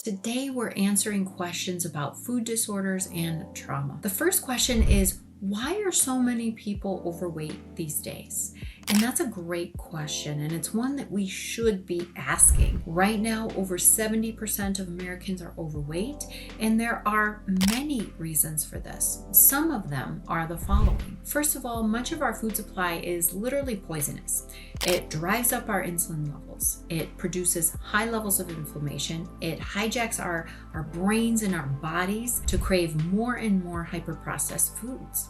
Today, we're answering questions about food disorders and trauma. The first question is, why are so many people overweight these days? And that's a great question, and it's one that we should be asking. Right now, over 70% of Americans are overweight, and there are many reasons for this. Some of them are the following. First of all, much of our food supply is literally poisonous. It drives up our insulin levels. It produces high levels of inflammation. It hijacks our brains and our bodies to crave more and more hyper-processed foods.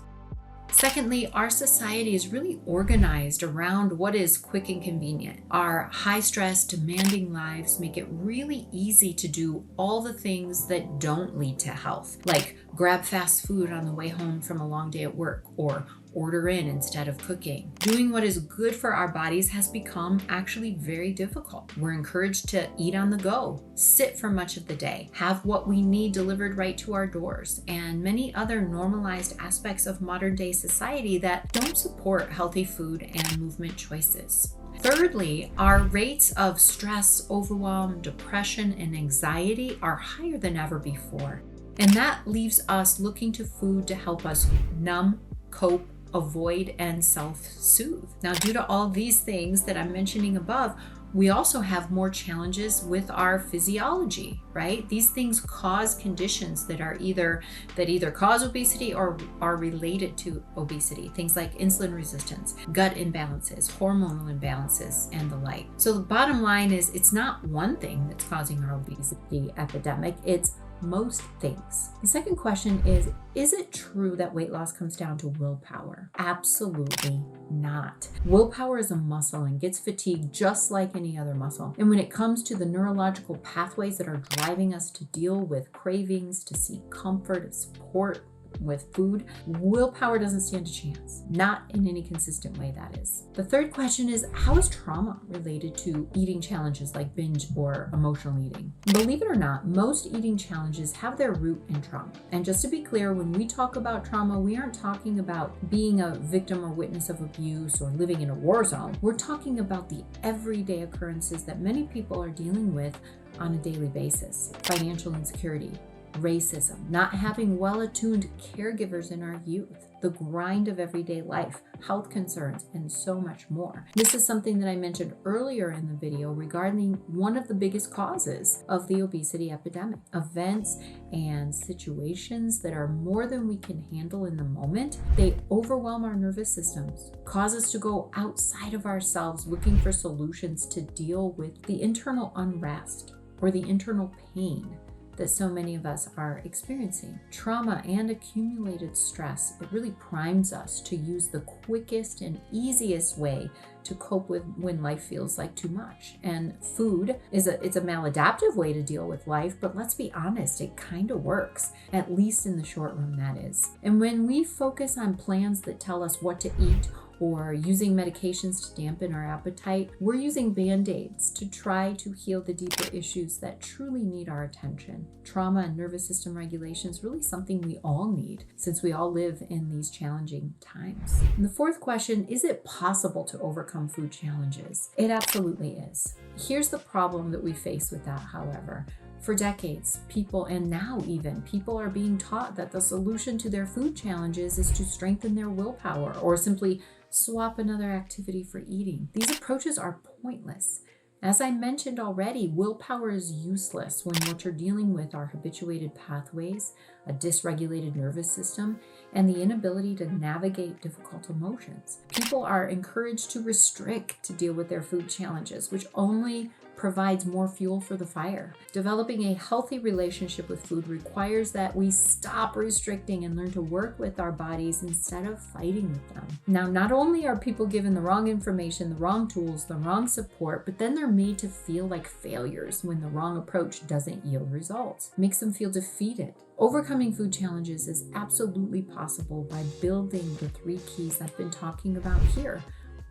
Secondly, our society is really organized around what is quick and convenient. Our high-stress, demanding lives make it really easy to do all the things that don't lead to health, like grab fast food on the way home from a long day at work or order in instead of cooking. Doing what is good for our bodies has become actually very difficult. We're encouraged to eat on the go, sit for much of the day, have what we need delivered right to our doors, and many other normalized aspects of modern day society that don't support healthy food and movement choices. Thirdly, our rates of stress, overwhelm, depression, and anxiety are higher than ever before. And that leaves us looking to food to help us numb, cope, avoid, and self-soothe. Now, due to all these things that I'm mentioning above, we also have more challenges with our physiology, right? These things cause conditions that either cause obesity or are related to obesity. Things like insulin resistance, gut imbalances, hormonal imbalances, and the like. So the bottom line is, it's not one thing that's causing our obesity epidemic, it's most things. The second question is it true that weight loss comes down to willpower? Absolutely not. Willpower is a muscle and gets fatigued just like any other muscle. And when it comes to the neurological pathways that are driving us to deal with cravings, to seek comfort, support with food, willpower doesn't stand a chance. Not in any consistent way, that is. The third question is, how is trauma related to eating challenges like binge or emotional eating? Believe it or not, most eating challenges have their root in trauma. And just to be clear, when we talk about trauma, we aren't talking about being a victim or witness of abuse or living in a war zone. We're talking about the everyday occurrences that many people are dealing with on a daily basis. Financial insecurity, racism, not having well-attuned caregivers in our youth, the grind of everyday life, health concerns, and so much more. This is something that I mentioned earlier in the video regarding one of the biggest causes of the obesity epidemic. Events and situations that are more than we can handle in the moment, they overwhelm our nervous systems, cause us to go outside of ourselves looking for solutions to deal with the internal unrest or the internal pain that so many of us are experiencing. Trauma and accumulated stress, it really primes us to use the quickest and easiest way to cope with when life feels like too much. And food it's a maladaptive way to deal with life, but let's be honest, it kind of works, at least in the short run, that is. And when we focus on plans that tell us what to eat or using medications to dampen our appetite, we're using band-aids to try to heal the deeper issues that truly need our attention. Trauma and nervous system regulation is really something we all need, since we all live in these challenging times. And the fourth question, is it possible to overcome food challenges? It absolutely is. Here's the problem that we face with that, however. For decades, people, and now even, people are being taught that the solution to their food challenges is to strengthen their willpower or simply swap another activity for eating. These approaches are pointless. As I mentioned already, willpower is useless when what you're dealing with are habituated pathways, a dysregulated nervous system, and the inability to navigate difficult emotions. People are encouraged to restrict to deal with their food challenges, which only provides more fuel for the fire. Developing a healthy relationship with food requires that we stop restricting and learn to work with our bodies instead of fighting with them. Now, not only are people given the wrong information, the wrong tools, the wrong support, but then they're made to feel like failures when the wrong approach doesn't yield results. It makes them feel defeated. Overcoming food challenges is absolutely possible by building the 3 keys I've been talking about here: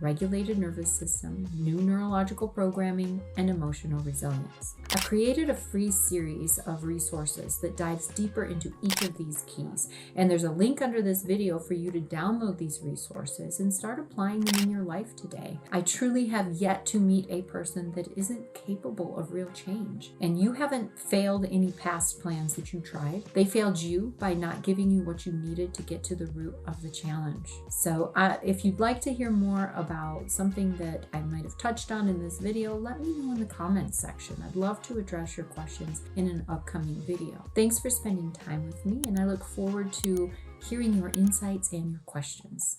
regulated nervous system, new neurological programming, and emotional resilience. I've created a free series of resources that dives deeper into each of these keys, and there's a link under this video for you to download these resources and start applying them in your life today. I truly have yet to meet a person that isn't capable of real change, and you haven't failed any past plans that you tried. They failed you by not giving you what you needed to get to the root of the challenge. So if you'd like to hear more about something that I might have touched on in this video, let me know in the comments section. I'd love to address your questions in an upcoming video. Thanks for spending time with me, and I look forward to hearing your insights and your questions.